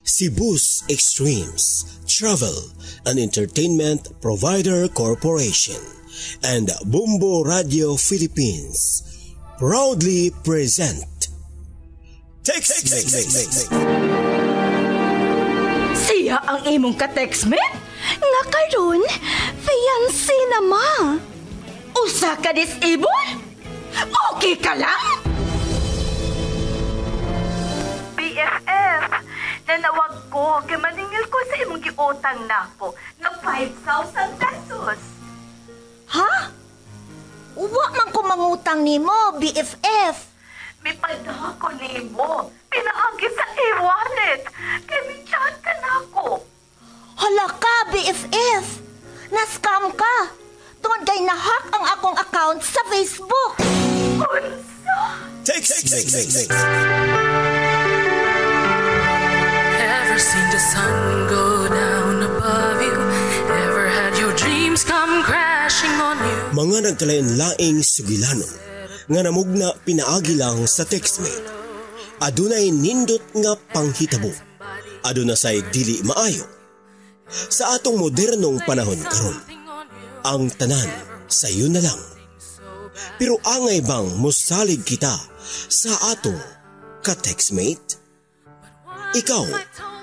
Cebu's Extremes Travel and Entertainment Provider Corporation and Bumbo Radio Philippines proudly present TextMate. Siya ang imong ka-textmate? Nga karon, fiancé na ma. Usa ka disable? Okay ka lang? BFF, nanawag ko kay maningil ko sa imong giutang nako na 5,000 pesos. Ha? Uwa man ko mangutang nimo, BFF. May padaha ko nimo. Pinaagi sa e-wallet. Kay may chat ka nako. Hala ka, BFF. Na-scam ka. Tungod kay nahack ang akong account sa Facebook. Unsa? TextMate. Ever seen the sun go down above you? Ever had your dreams come crashing on you? Mga nagkalain-laing sugilanon nga namugna pinaagi lang sa TextMate. Adunay nindot nga panghitabo. Aduna say dili maayo. Sa atong modernong panahon karon, ang tanan sayo na lang. Pero angay bang mosalig kita sa atong ka-TextMate? Ikaw,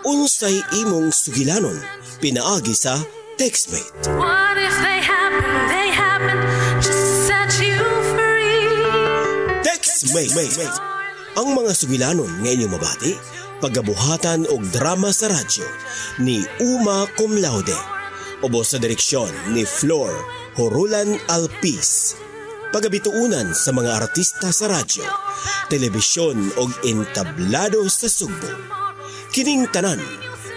unsay imong sugilanon pinaagi sa TextMate? What if they happen just to set you free? TextMate. Ang mga sugilanon nga inyong mabati, pagabuhatan og drama sa radyo ni Uma Cum Laude. Ubos sa direksyon ni Flor Horulan Alpis. Pagabituunan sa mga artista sa radyo, telebisyon og entablado sa Sugbo. Kining tanan,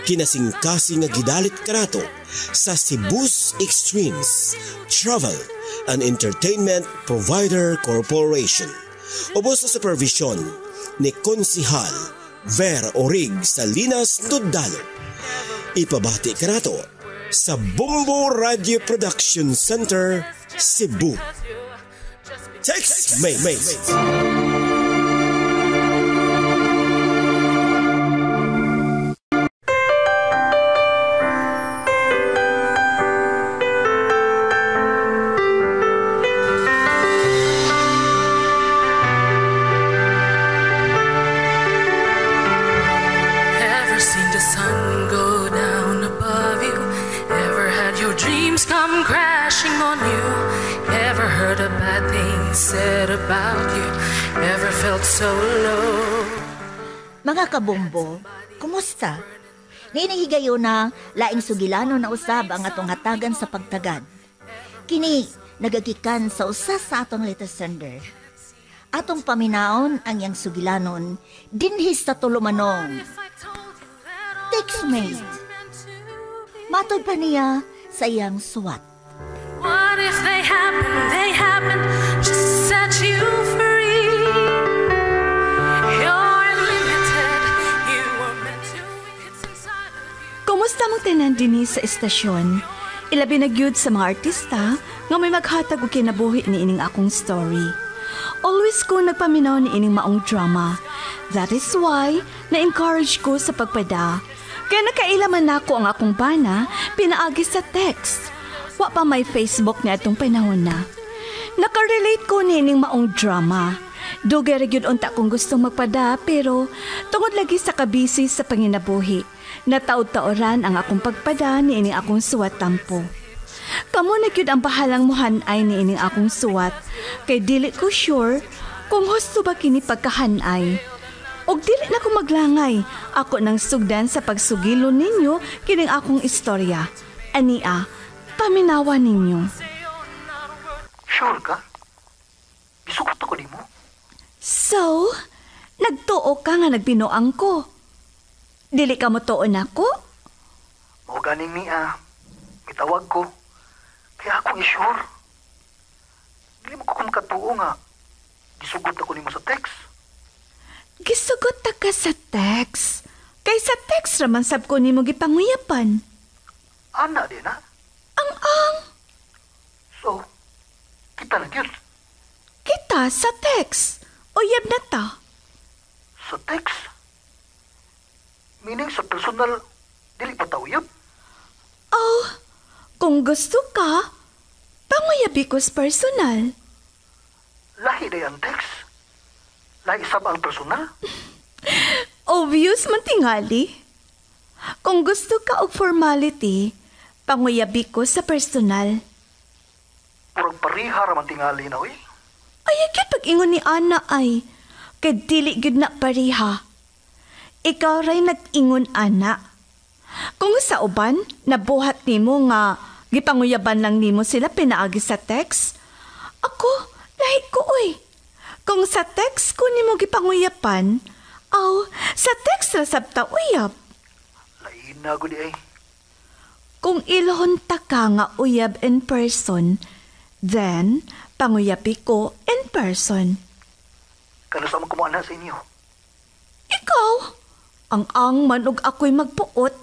kinasingkasing nga gidalit kanato sa Cebu's Extremes Travel and Entertainment Provider Corporation. Ubos sa supervision ni Konsihal Ver Orig Salinas Dudalo. Ipabati kanato sa Bumbo Radio Production Center, Cebu. TextMate. Ever seen the sun go down above you? Ever had your dreams come crashing on you? Ever heard a bad thing said about you? Ever felt so low? Mga kabumbo, kumusta? Ninihigayo na laing sugilano na usab ang atong hatagan sa pagtagad. Kini nagagikan sa usa sa atong letter sender. Atong paminaon ang yang sugilanon dinhis sa tulumanong. TextMate. Matod pa niya sa iyang suwat. What if they happen just to set you free? You're limited, you were meant to, it's inside of you. Kumusta mong tanan dinhi sa estasyon? Ilabi na gyud sa mga artista nga may maghatag og kinabuhi ni ining akong story. Always ko nagpaminaw ni ining maong drama. That is why na-encourage ko sa pagpada. Kaya nakailaman nako ang akong bana pinaagi sa text. Wa pa may Facebook na itong panahon na. Nakarelate ko ni ining maong drama. Dugay ra gyud unta kong gustong magpada pero tungod lagi sa kabisi sa panginabuhi. Nataod-taoran ang akong pagpada ni ining akong suwat tampo. Kamo na gyud ang bahalang muhanay ni ining akong suwat kay dili ko sure kung husto ba kini pagkahanay. Og dili na ko maglangay ako nang sugdan sa pagsugilo ninyo kining akong istorya. Ania, paminawa ninyo. Sure ka? Bisugot ako nimo. So, nagtuo ka nga nagbinuang ko. Dili ka mo tuon ako? Mao ganing niya. Mitawag ko. Kaya ako i-sure. Dili mo ko kung makatuo nga. Gisugot ako nimo sa text. Gisugot ta ka sa text. Kay sa text raman sab ko nimo gipanguyapan. Ana din ha? Ang. So, kita na yun. Kita sa text. Uyab na ta. Sa text? Meaning sa personal, dili pa tauyab. Oh, kung gusto ka, panguyabi ko sa personal. Lahi day ang text. Lahi sab ang personal. Obvious man tingali. Kung gusto ka og formality, panguyabi ko sa personal. Purang pariha raman tingali na, uy. Ay, agad pag-ingon ni Ana ay, kay dili gud na pariha. Ikaw ray nag-ingon, Ana. Kung sa uban, nabuhat nimo nga, gipanguyaban lang nimo sila pinaagi sa text. Ako, lahi ko, uy. Kung sa text ko nimo gipanguyapan, aw, sa text ra sabta uyab. Lain na ko di ay. Kung ilhon ta ka nga uyab in person, then, panguyapi ko in person. Kano sa magkumana sa inyo? Ikaw, ang man og ako'y magpuot.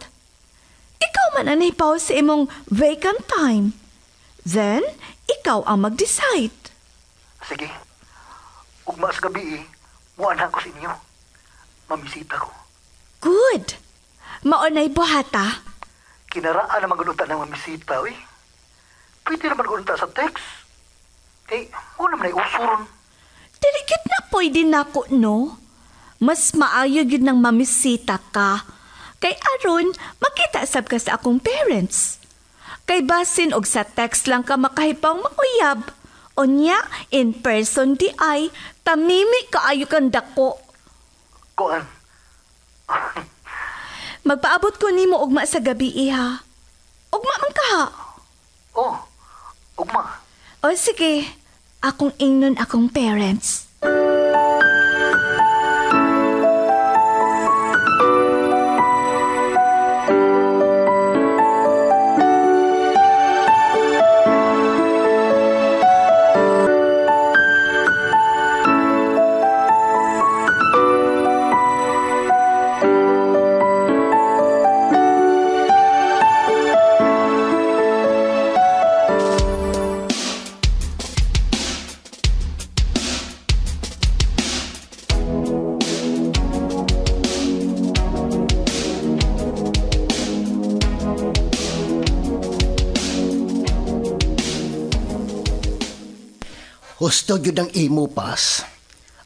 Ikaw man ang nahipaw sa imong vacant time. Then, ikaw ang mag-decide. Sige. Ugma sa gabi muana ko sa inyo. Mamisita ko. Good. Maunay buhata. Kinaraan naman gununta ng mamisita, uy. Pwede naman gununta sa text. Wala naman ay usuron. Diligid na pwede na ko, no? Mas maayo yun ng mamisita ka. Kay aron, makita sab ka sa akong parents. Kay basin og sa text lang ka makahipang mauyab. Onya, in person di ay, tamimi kaayo kang dako. Kuan. Magpaabot ko nimo ugma sa gabi, iha. Ugma man ka, ha? Oh, ugma. O sige, akong ingnon akong parents. Husto yun ang imo pas.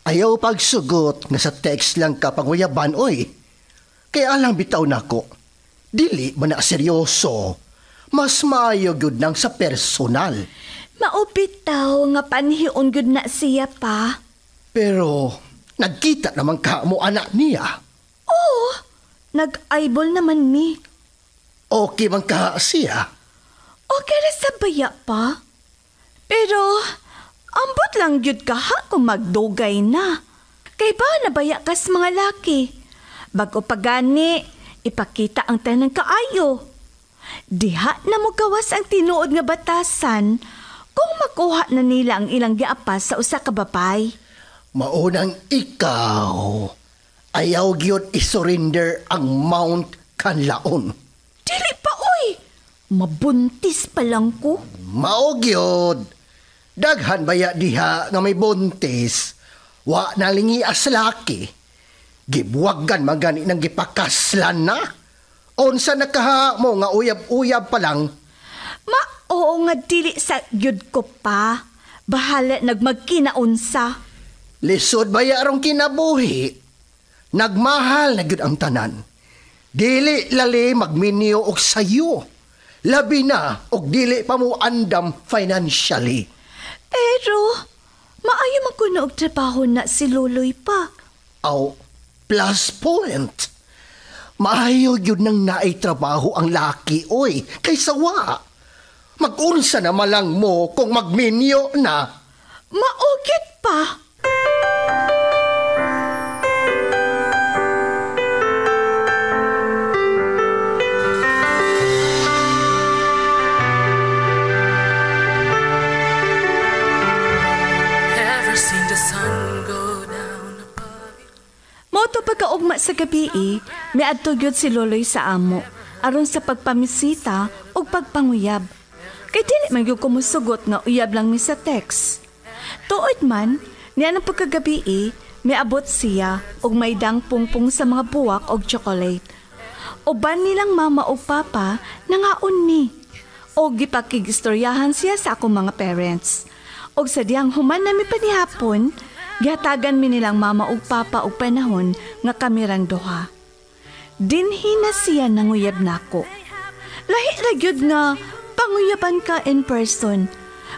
Ayaw pagsugot nga sa text lang ka panguyaban, oy. Kaya alang bitaw nako. Dili man na seryoso. Mas maayo yun nang sa personal. Maupitaw nga panhion gud na siya pa. Pero nagkita naman ka mo anak niya. Oo, nag-eyeball naman mi. Okay man ka siya. Okay ra sa baya pa. Pero ambot lang yun ka ha kung magdugay na. Kay ba nabaya kas mga laki? Bago pagani, ipakita ang tanang kaayo. Diha na mo gawas ang tinuod nga batasan kung makuha na nila ang ilang giapas sa usa ka babay. Maunang ikaw, ayaw gyud isurrender ang Mount Kanlaon. Dili pa, uy! Mabuntis pa lang ko. Mao gyud. Daghan baya diha nga may buntis. Wa nalingi as laki. Gibuwagan magani nang gipakaslan na. Unsa nakaha mo nga uyab-uyab pa lang. Oo nga dili sa gyud ko pa. Bahala nagmagkinaunsa. Lisod baya arong kinabuhi. Nagmahal na gyud ang tanan. Dili lali magminyo og sayo. Labi na og dili pa mo andam financially. Pero maayo man kuno og trabaho na si Luloy pa. Aw, plus point. Maayo yun nang naitrabaho ang laki, oy, kaysa wa. Mag-unsa na malang mo kung magminyo na. Maugit pa. Moto pagkaugma sa gabi may adtugyod si Loloy sa amo aron sa pagpamisita o pagpanguyab. Kay dili man gyud kumusugot nga uyab lang mi sa text. Tuod man, niya ng pagkagabi may abot siya og may dang pungpong sa mga buwak og chocolate. uban nilang mama o papa nangaon mi. O gipakigistoryahan siya sa akong mga parents. Og sadyang human na mi panihapon, gihatagan mi nilang mama o papa og panahon nga kami rang duha. Dinhi na siya nanguyab nako. Lahi ra gyud nga panguyaban ka in person.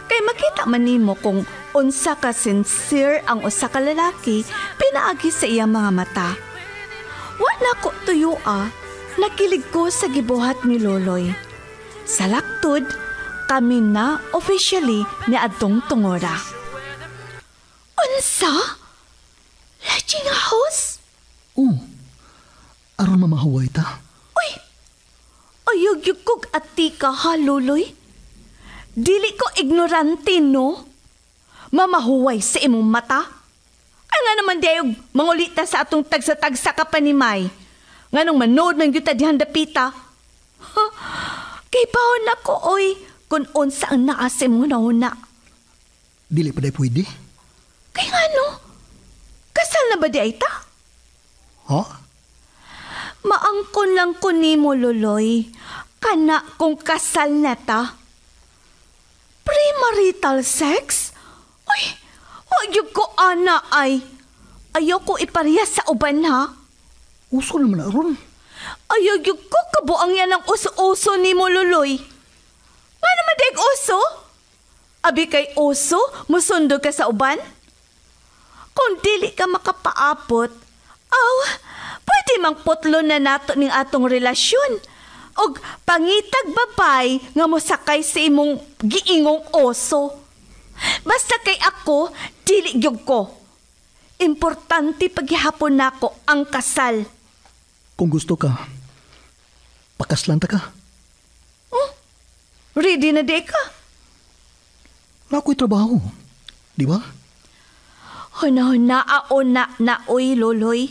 Kay makita man nimo kung unsa ka sincere ang usa ka lalaki pinaagi sa iyang mga mata. Wa na ko tuyo nakilig ko sa gibuhat ni Loloy. Sa laktod, kami na officially ni adtong tungora. Unsa? Lodging house? Aron mamahuway ta. Uy! Ayog yung kog ati ka ha, Loloy? Dili ko ignorante, no? Mamahuway sa imong mata? Ay nga naman dayog mangulita sa atong tagsa-tagsa ka pa ni May. Nga nung manood ng yuta dihan dapita. Kay paon na ko, oy, kung unsa ang naasim mo na una. Dili pa day pwede. Kay nga no? Kasal na ba di ay ta? Ha? Maangkon lang ko ni mo, Loloy. Kana kung kasal na ta. Premarital sex? Uy, wag ko ana ay. Ayaw ko iparehas sa uban ha. Uso naman aron. Ayaw ko kabuang yan ang uso-uso ni mo, Loloy. Nga naman dahil uso? Abi kay uso, musundo ka sa uban? Kung dili ka makapaapot, pwede mang putlo na nato ning atong relasyon. Og pangitag babay nga mosakay sa imong giingong oso. Basta kay ako, dili gyud ko. Importante paghihapon nako ang kasal. Kung gusto ka, pakaslan ta ka. Ready na di ka? Na ako'y trabaho. Di ba? Huna-huna na oy, Loloy.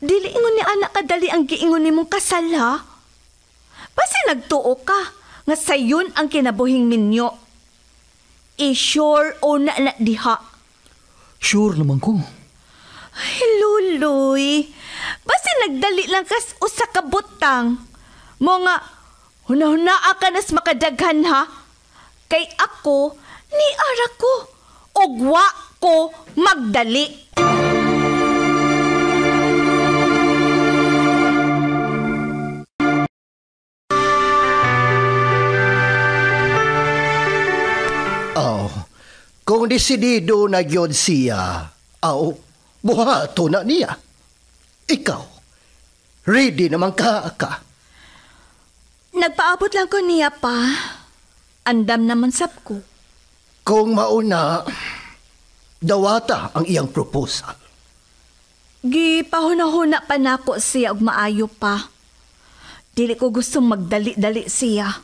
Dili ingon ni anak kadali ang giingon ni mong kasal, ha? Basi nagtuo ka, nga sayon ang kinabuhing minyo. Sure o na diha. Sure naman ko. Ay, Loloy. Basi nagdali lang kas usa ka butang. Mo nga, huna-hunaa ka nas makadaghan, ha? Kay ako, ni ara ko. Ogwa ko magdali. Kung desidido na gyud siya, buhato na niya. Ikaw, ready naman ka. Nagpaabot lang ko niya pa. Andam naman sab ko. Kung mauna, dawata ang iyang proposal. Gipahuna-huna pa nako siya og maayo pa. Dili ko gustong magdali-dali siya.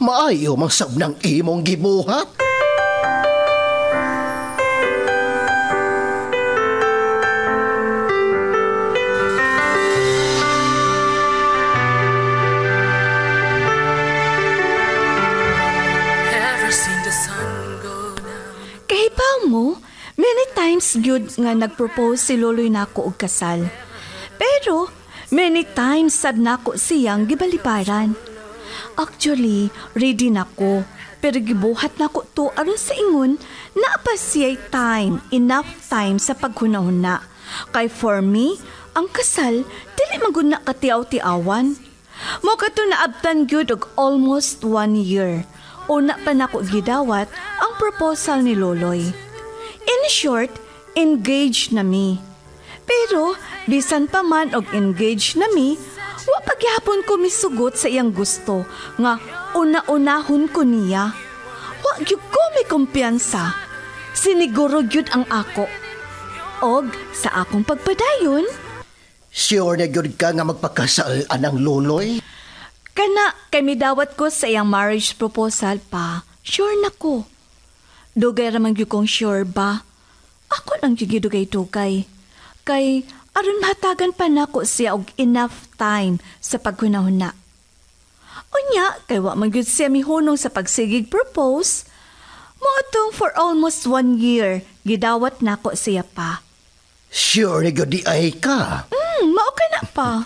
Maayo mang sabnang imong gibuhat. Many times gyud nga nagpropose si Loloy nako og kasal. Pero many times sad nako siyang gibaliparan. Actually, ready nako. Pero gibuhat nako to aron sa ingon na pa siya'y enough time sa paghunahuna. Kay for me, ang kasal dili maguna katiaw-tiawan. Mo kato naabtan gyud og almost 1 year. Una pa nako gidawat ang proposal ni Loloy. In short, engaged na mi. Pero, bisan pa man og engaged na mi, wa pagyapon ko misugot sa iyang gusto nga una-unahon ko niya. Wa gyud ko may kumpiyansa. Siniguro gyud ang ako. Og sa akong pagpadayon, sure na gyud ka nga magpakasal anang Loloy? Kana kay midawat ko sa iyang marriage proposal pa. Sure na ko. Dugay ramang gyud kong sure ba? Ako lang gyud dugay-dugay. Kay aron mahatagan pa nako siya og enough time sa paghunahuna. Unya, kay wa man gyud siya mihunong sa pagsigig propose. Moatong for almost 1 year, gidawat nako siya pa. Sure na gyud di ay ka? Mao ka na pa.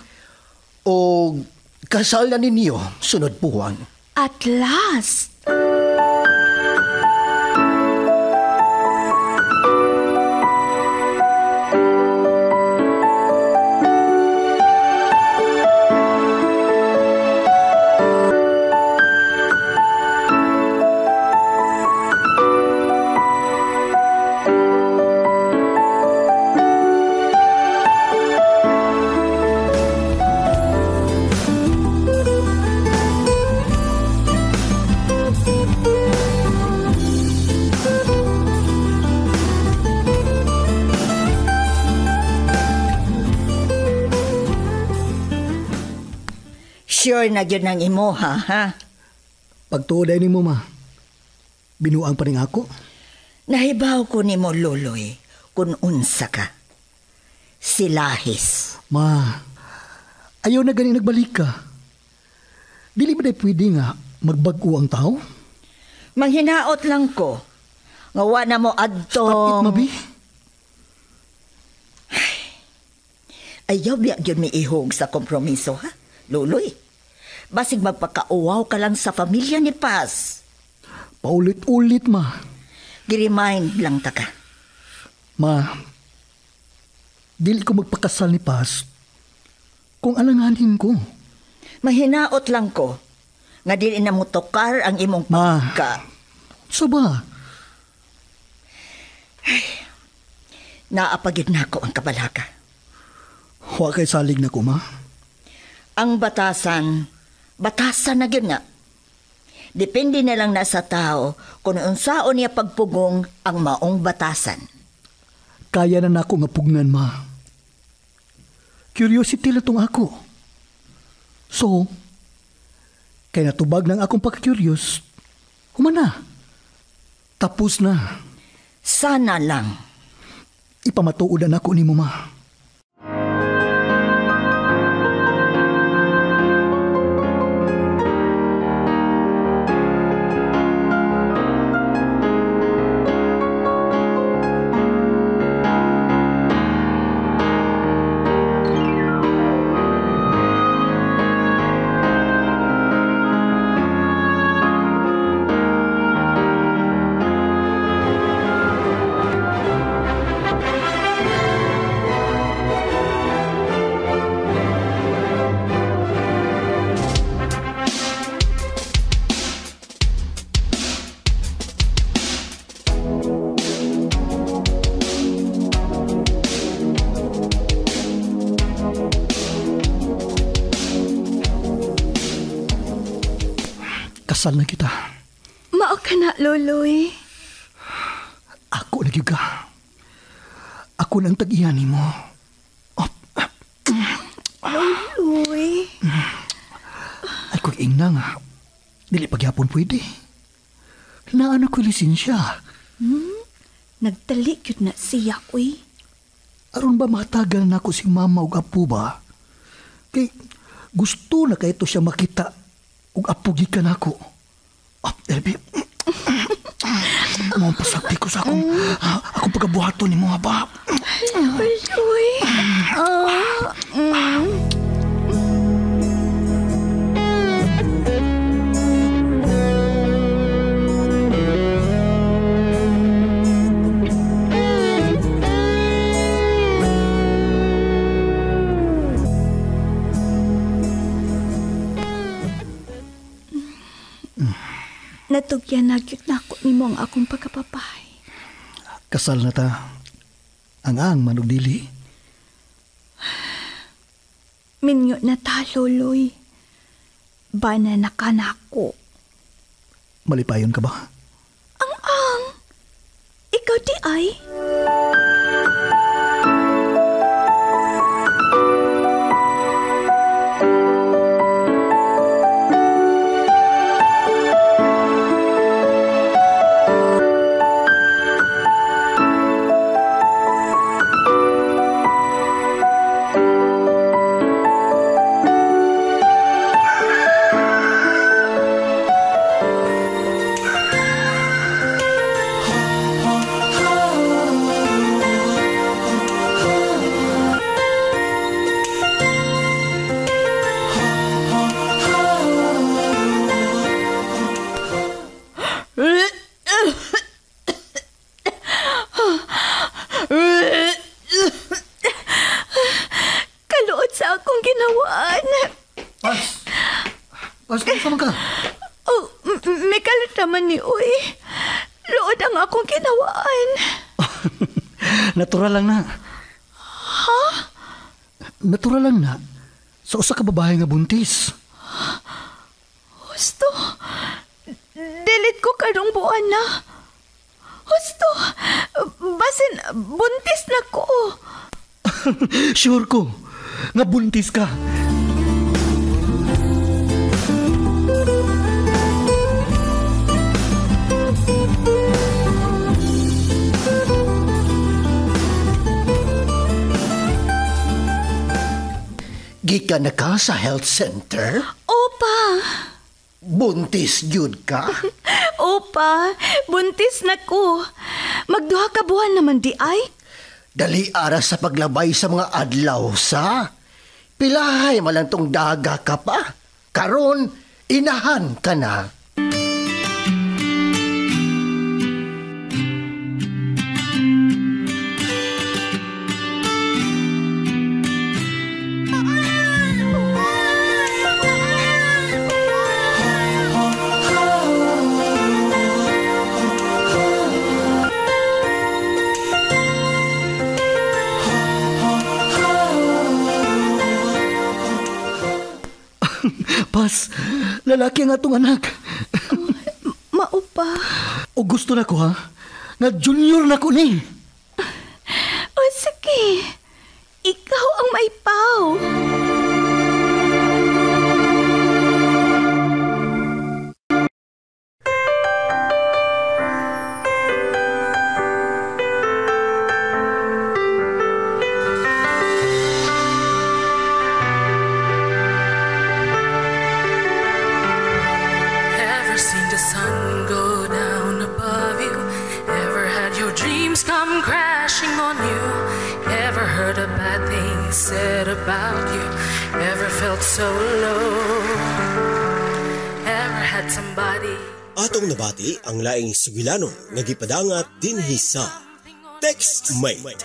O kasal na ninyo sunod buwan? At last! Sure na yun ang imoha, ha? Pagtuoday ni mo, ma. Binuang pa rin ako. Nahibaw ko ni mo, Luloy, kung unsa ka. Si Lahis. Ma, ayaw na gani nagbalik ka. Dili ba na pwede nga magbago ang tao? Manghinaot lang ko. Ngawa na mo adtong... Stop it, Mabi. Ayaw biya yun may ihog sa kompromiso, ha? Luloy, basig magpakauwaw ka lang sa pamilya ni Paz. Paulit-ulit, ma. Gi-remind lang ta ka. Ma, dili ko magpakasal ni Paz kung alanganin ko. Mahinaot lang ko nga dili na mo tokar ang imong Ma, pagka. so ba? Naapagid na ko ang kabalaka. Huwag kay salig na ko, ma. Ang batasan na gyud nga. Depende na lang na sa tao kung unsaon niya pagpugong ang maong batasan. Kaya na nako nga pugnan, ma. Curiosity lang tong ako. So, kaya natubag ng akong pagka-curious, humana. Tapos na. Sana lang. Ipamatuodan ako ni mo, ma. Kasal na kita. Mao ka na, Luloy. Ako na ka. Ako nang tag-iyan mo. Luloy. Ay, kung ingna nga. Dili pagyapon pwede. Naan ako lisensya. Nagtalik yun na siya, uy. Aron ba matagal na ako si mama ug apo ba? Kay gusto na kay ito siya makita ug apo gikan ako. Elbi. Mo pasakti ko sa akong pagabuhaton ni mo ba? Luloy. Natugyan na gyud nako nimo ang akong pagkapapay. Kasal na ta. Ang manugdili. Minyo na ta, Luloy. Bana na ka na ako. Malipayon ka ba? Ang. Ikaw di ay? Sama ka. Oh, may kalit naman ni Uy. Lood ang akong kinawaan. Natural lang na. Ha? Natural lang na. Sa usa ka babae nga buntis. Husto. Dilit ko karong buwan na. Husto. Basin, buntis na ko. Sure ko. Nga buntis ka. Gika na ka sa health center? Opa. Buntis jud ka? Opa, buntis na ko. Magduha ka buwan naman di ay? Dali ara sa paglabay sa mga adlaw sa? Pilahay malang tong daga ka pa. Karon, inahan ka na. Pas, lalaki ang atong anak. Maupa. O gusto na ko ha? Nga junior na ko ni. O sige, ikaw ang maipaw. Ever seen the sun go down above you? Ever had your dreams come crashing on you? Ever heard a bad thing said about you? Ever felt so low? Ever had somebody? Atong nabati ang laing sugilanon nga gipadangat dinhi sa Textmate.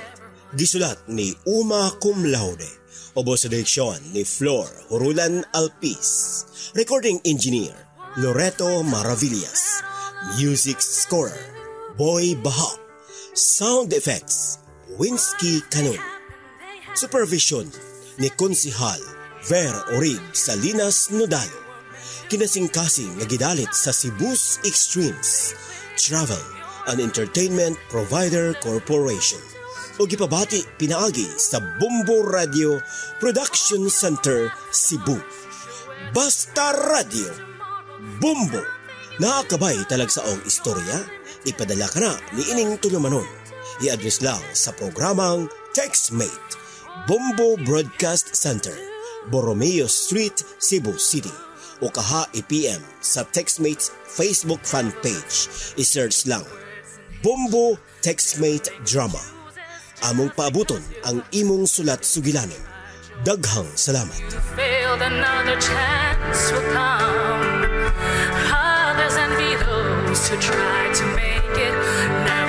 Gisulat ni Uma Cum Laude. Ubos sa direksyon ni Flor Hurulan Alpis. Recording engineer Loreto Maravillas. Music scorer Boy Baha. Sound effects Winsky Canon. Supervision ni Konsihal Ver Orig Salinas Nodalo. Kinasingkasing nga gidalit sa Cebu's Extremes Travel and Entertainment Provider Corporation. O gipabati pinaagi sa Bumbo Radio Production Center, Cebu. Basta Radio Bumbo. Nakakabay talag sa ong istorya, ipadala ka na ni ining tulumanon. I-address lang sa programang Textmate, Bumbo Broadcast Center, Borromeo Street, Cebu City. O kaha i-PM sa Textmate Facebook fan page. I-search lang Bumbo Textmate Drama. Among paabuton ang imong sulat sugilanon. Daghang salamat. Failed, another chance will come. Others envy those who try to make it. Now